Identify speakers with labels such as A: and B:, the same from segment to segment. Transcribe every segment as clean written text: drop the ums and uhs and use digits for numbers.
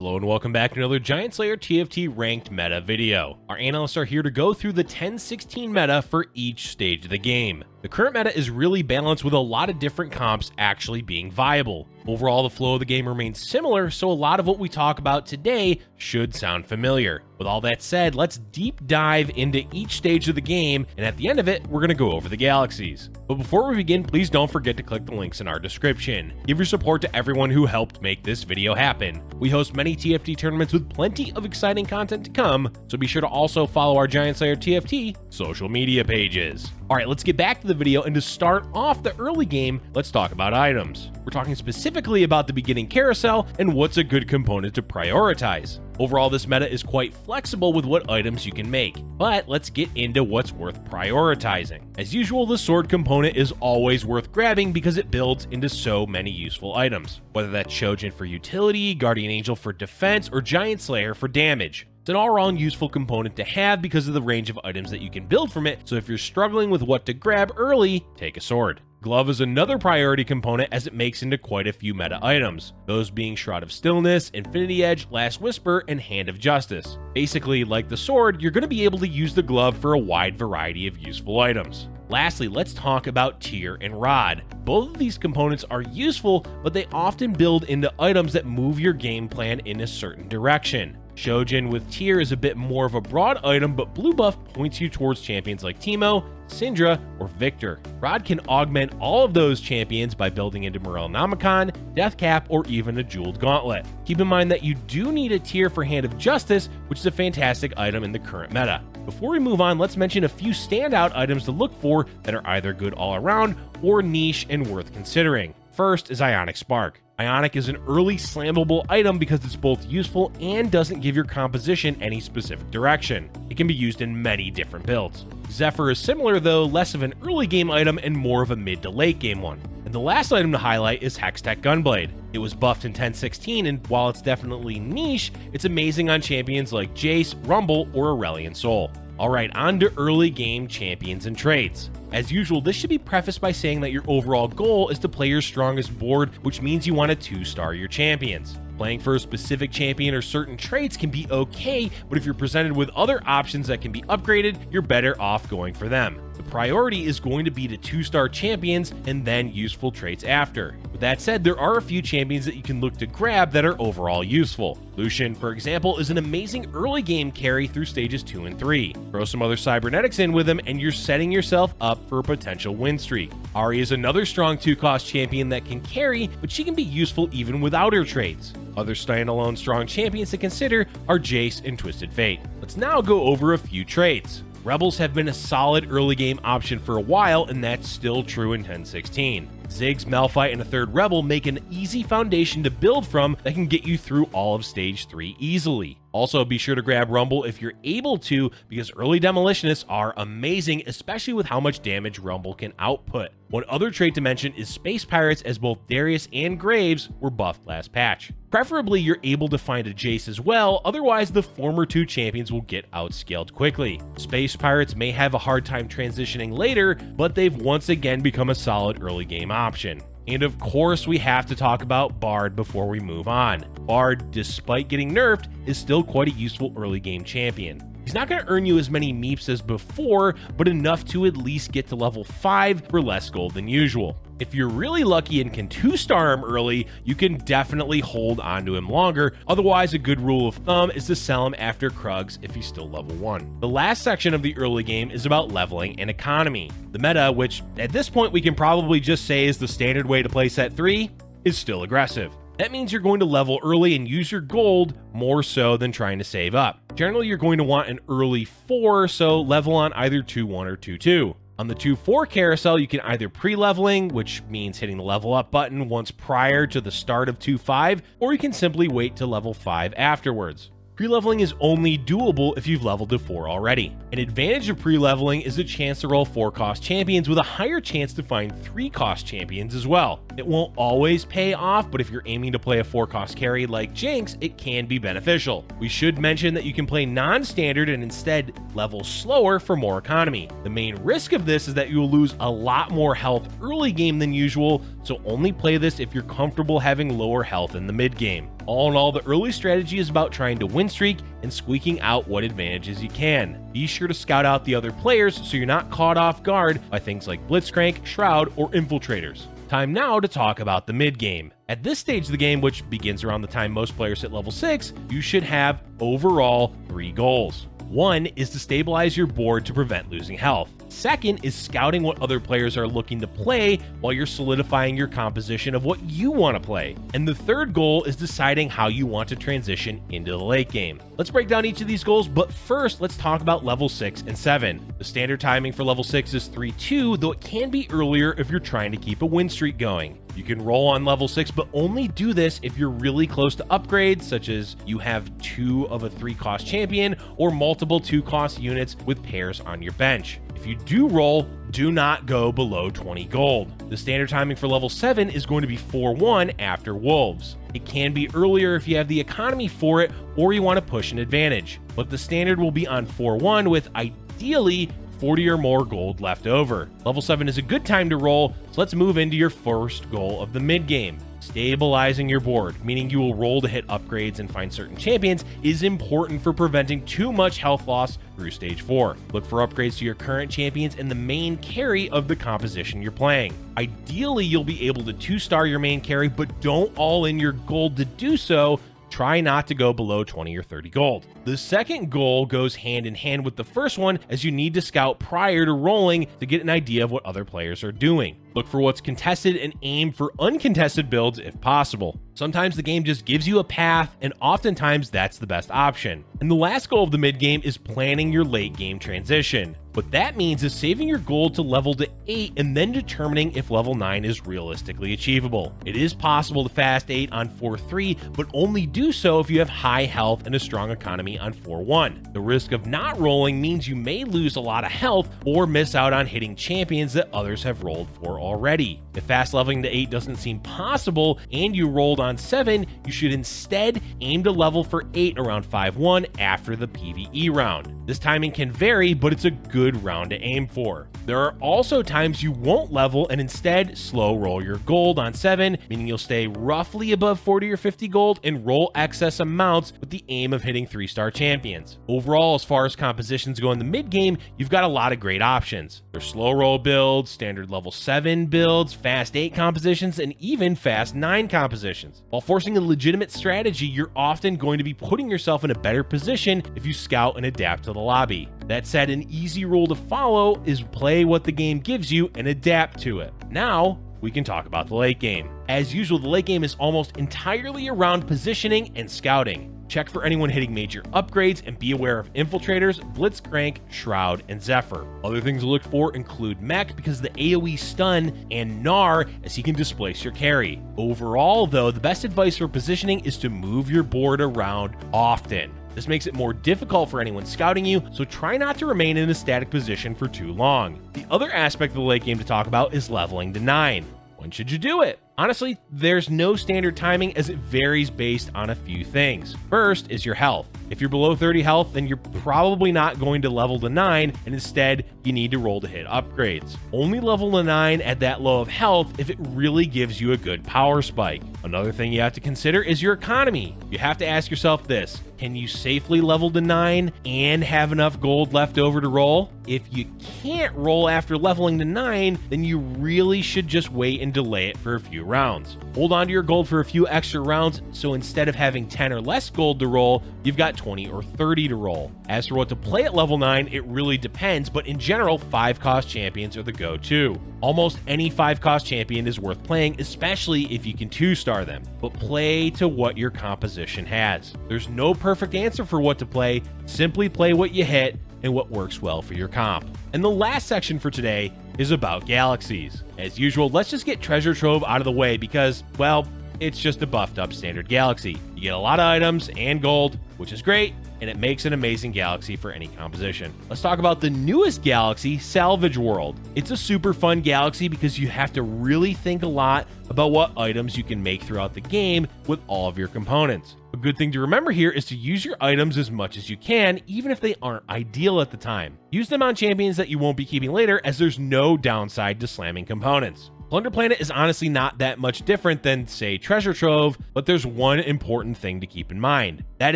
A: Hello and welcome back to another Giant Slayer TFT ranked meta video. Our analysts are here to go through the 10-16 meta for each stage of the game. The current meta is really balanced with a lot of different comps actually being viable. Overall, the flow of the game remains similar, so a lot of what we talk about today should sound familiar. With all that said, let's deep dive into each stage of the game, and at the end of it, we're going to go over the galaxies. But before we begin, please don't forget to click the links in our description. Give your support to everyone who helped make this video happen. We host many TFT tournaments with plenty of exciting content to come, so be sure to also follow our Giant Slayer TFT social media pages. Alright, let's get back to the video, and to start off the early game, let's talk about items. We're talking specifically about the beginning carousel and what's a good component to prioritize. Overall, this meta is quite flexible with what items you can make, but let's get into what's worth prioritizing. As usual, the sword component is always worth grabbing because it builds into so many useful items, whether that's Shojin for utility, Guardian Angel for defense, or Giant Slayer for damage. It's an all-around useful component to have because of the range of items that you can build from it, so if you're struggling with what to grab early, take a sword. Glove is another priority component as it makes into quite a few meta items, those being Shroud of Stillness, Infinity Edge, Last Whisper, and Hand of Justice. Basically, like the sword, you're going to be able to use the glove for a wide variety of useful items. Lastly, let's talk about Tear and Rod. Both of these components are useful, but they often build into items that move your game plan in a certain direction. Shojin with Tear is a bit more of a broad item, but blue buff points you towards champions like Teemo, Syndra, or Victor. Rod can augment all of those champions by building into Morel Namicon, Deathcap, or even a Jeweled Gauntlet. Keep in mind that you do need a Tear for Hand of Justice, which is a fantastic item in the current meta. Before we move on, let's mention a few standout items to look for that are either good all around or niche and worth considering. First is Ionic Spark. Ionic is an early slammable item because it's both useful and doesn't give your composition any specific direction. It can be used in many different builds. Zephyr is similar though, less of an early game item and more of a mid to late game one. And the last item to highlight is Hextech Gunblade. It was buffed in 10-16, and while it's definitely niche, it's amazing on champions like Jace, Rumble, or Aurelion Sol. Alright, on to early game champions and traits. As usual, this should be prefaced by saying that your overall goal is to play your strongest board, which means you want to 2-star your champions. Playing for a specific champion or certain traits can be okay, but if you're presented with other options that can be upgraded, you're better off going for them. The priority is going to be to 2-star champions and then useful traits after. With that said, there are a few champions that you can look to grab that are overall useful. Lucian, for example, is an amazing early game carry through stages 2 and 3. Throw some other cybernetics in with him and you're setting yourself up for a potential win streak. Ahri is another strong 2-cost champion that can carry, but she can be useful even without her traits. Other standalone strong champions to consider are Jace and Twisted Fate. Let's now go over a few traits. Rebels have been a solid early game option for a while, and that's still true in 10-16. Ziggs, Malphite, and a third Rebel make an easy foundation to build from that can get you through all of Stage 3 easily. Also, be sure to grab Rumble if you're able to, because early Demolitionists are amazing, especially with how much damage Rumble can output. One other trait to mention is Space Pirates, as both Darius and Graves were buffed last patch. Preferably, you're able to find a Jace as well, otherwise the former two champions will get outscaled quickly. Space Pirates may have a hard time transitioning later, but they've once again become a solid early game option. And of course, we have to talk about Bard before we move on. Bard, despite getting nerfed, is still quite a useful early game champion. He's not going to earn you as many meeps as before, but enough to at least get to level 5 for less gold than usual. If you're really lucky and can 2-star him early, you can definitely hold onto him longer. Otherwise, a good rule of thumb is to sell him after Krugs if he's still level 1. The last section of the early game is about leveling and economy. The meta, which at this point we can probably just say is the standard way to play set 3, is still aggressive. That means you're going to level early and use your gold more so than trying to save up. Generally, you're going to want an early 4, so level on either 2-1 or 2-2. On the 2-4 carousel, you can either pre-leveling, which means hitting the level up button once prior to the start of 2-5, or you can simply wait to level 5 afterwards. Pre-leveling is only doable if you've leveled to 4 already. An advantage of pre-leveling is a chance to roll 4-cost champions with a higher chance to find 3-cost champions as well. It won't always pay off, but if you're aiming to play a 4-cost carry like Jinx, it can be beneficial. We should mention that you can play non-standard and instead level slower for more economy. The main risk of this is that you'll lose a lot more health early game than usual, so only play this if you're comfortable having lower health in the mid game. All in all, the early strategy is about trying to win streak and squeaking out what advantages you can. Be sure to scout out the other players so you're not caught off guard by things like Blitzcrank, Shroud, or Infiltrators. Time now to talk about the mid game. At this stage of the game, which begins around the time most players hit level 6, you should have overall 3 goals. One is to stabilize your board to prevent losing health. Second is scouting what other players are looking to play while you're solidifying your composition of what you want to play. And the third goal is deciding how you want to transition into the late game. Let's break down each of these goals, but first let's talk about level 6 and 7. The standard timing for level 6 is 3-2, though it can be earlier if you're trying to keep a win streak going. You can roll on level 6, but only do this if you're really close to upgrades, such as you have 2 of a 3-cost champion or multiple 2-cost units with pairs on your bench. If you do roll, do not go below 20 gold. The standard timing for level 7 is going to be 4-1 after Wolves. It can be earlier if you have the economy for it or you want to push an advantage, but the standard will be on 4-1 with ideally 40 or more gold left over. Level 7 is a good time to roll, so let's move into your first goal of the mid game. Stabilizing your board, meaning you will roll to hit upgrades and find certain champions, is important for preventing too much health loss through stage 4. Look for upgrades to your current champions and the main carry of the composition you're playing. Ideally, you'll be able to 2-star your main carry, but don't all in your gold to do so. Try not to go below 20 or 30 gold. The second goal goes hand in hand with the first one, as you need to scout prior to rolling to get an idea of what other players are doing. Look for what's contested and aim for uncontested builds if possible. Sometimes the game just gives you a path, and oftentimes that's the best option. And the last goal of the mid game is planning your late game transition. What that means is saving your gold to level to 8 and then determining if level 9 is realistically achievable. It is possible to fast 8 on 4-3, but only do so if you have high health and a strong economy on 4-1. The risk of not rolling means you may lose a lot of health or miss out on hitting champions that others have rolled for already. If fast leveling to 8 doesn't seem possible and you rolled on 7, you should instead aim to level for 8 around 5-1 after the PvE round. This timing can vary, but it's a good round to aim for. There are also times you won't level and instead slow roll your gold on 7, meaning you'll stay roughly above 40 or 50 gold and roll excess amounts with the aim of hitting 3-star champions. Overall, as far as compositions go in the mid game, you've got a lot of great options. There's slow roll builds, standard level 7 builds, fast 8 compositions, and even fast 9 compositions. While forcing a legitimate strategy, you're often going to be putting yourself in a better position if you scout and adapt to the lobby. That said, an easy rule to follow is play what the game gives you and adapt to it. Now, we can talk about the late game. As usual, the late game is almost entirely around positioning and scouting. Check for anyone hitting major upgrades and be aware of Infiltrators, Blitzcrank, Shroud, and Zephyr. Other things to look for include Mech because of the AoE stun, and Gnar as he can displace your carry. Overall though, the best advice for positioning is to move your board around often. This makes it more difficult for anyone scouting you, so try not to remain in a static position for too long. The other aspect of the late game to talk about is leveling to 9. When should you do it? Honestly, there's no standard timing as it varies based on a few things. First is your health. If you're below 30 health, then you're probably not going to level to 9, and instead, you need to roll to hit upgrades. Only level to 9 at that low of health if it really gives you a good power spike. Another thing you have to consider is your economy. You have to ask yourself this: can you safely level to 9 and have enough gold left over to roll? If you can't roll after leveling to 9, then you really should just wait and delay it for a few rounds. Hold on to your gold for a few extra rounds, so instead of having 10 or less gold to roll, you've got 20 or 30 to roll. As for what to play at level 9, it really depends, but in general, 5-cost champions are the go-to. Almost any 5-cost champion is worth playing, especially if you can 2-star them, but play to what your composition has. There's no perfect answer for what to play, simply play what you hit and what works well for your comp. And the last section for today is about galaxies. As usual, let's just get Treasure Trove out of the way because, well, it's just a buffed up standard galaxy. You get a lot of items and gold, which is great, and it makes an amazing galaxy for any composition. Let's talk about the newest galaxy, Salvage World. It's a super fun galaxy because you have to really think a lot about what items you can make throughout the game with all of your components. A good thing to remember here is to use your items as much as you can, even if they aren't ideal at the time. Use them on champions that you won't be keeping later, as there's no downside to slamming components. Plunder Planet is honestly not that much different than, say, Treasure Trove, but there's one important thing to keep in mind. That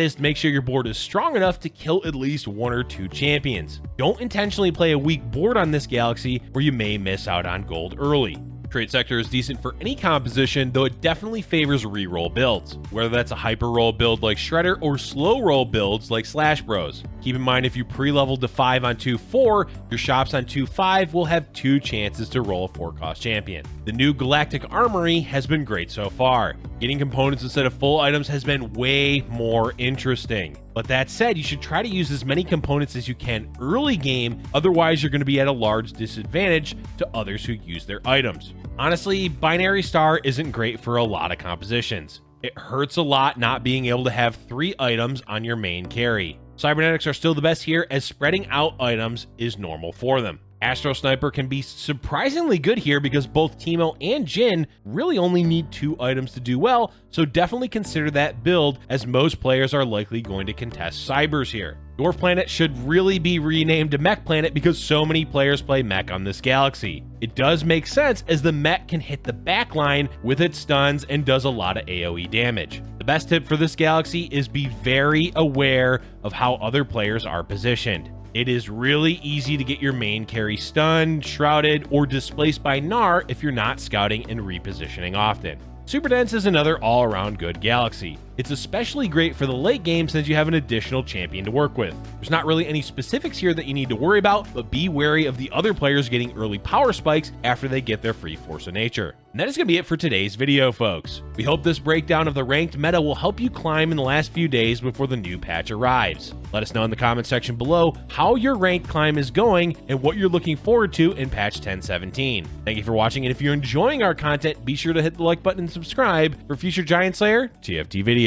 A: is to make sure your board is strong enough to kill at least 1 or 2 champions. Don't intentionally play a weak board on this galaxy where you may miss out on gold early. Trade Sector is decent for any composition, though it definitely favors reroll builds, whether that's a hyper roll build like Shredder or slow roll builds like Slash Bros. Keep in mind, if you pre-level to 5 on 2-4, your shops on 2-5 will have 2 chances to roll a 4-cost champion. The new Galactic Armory has been great so far. Getting components instead of full items has been way more interesting. But that said, you should try to use as many components as you can early game, otherwise you're going to be at a large disadvantage to others who use their items. Honestly, Binary Star isn't great for a lot of compositions. It hurts a lot not being able to have 3 items on your main carry. Cybernetics are still the best here, as spreading out items is normal for them. Astro Sniper can be surprisingly good here because both Teemo and Jin really only need 2 items to do well, so definitely consider that build, as most players are likely going to contest Cybers here. Dwarf Planet should really be renamed to Mech Planet because so many players play Mech on this galaxy. It does make sense, as the Mech can hit the backline with its stuns and does a lot of AoE damage. The best tip for this galaxy is be very aware of how other players are positioned. It is really easy to get your main carry stunned, shrouded, or displaced by Gnar if you're not scouting and repositioning often. Super Dense is another all-around good galaxy. It's especially great for the late game since you have an additional champion to work with. There's not really any specifics here that you need to worry about, but be wary of the other players getting early power spikes after they get their free Force of Nature. And that is going to be it for today's video, folks. We hope this breakdown of the ranked meta will help you climb in the last few days before the new patch arrives. Let us know in the comment section below how your ranked climb is going and what you're looking forward to in patch 1017. Thank you for watching, and if you're enjoying our content, be sure to hit the like button and subscribe for future Giant Slayer TFT videos.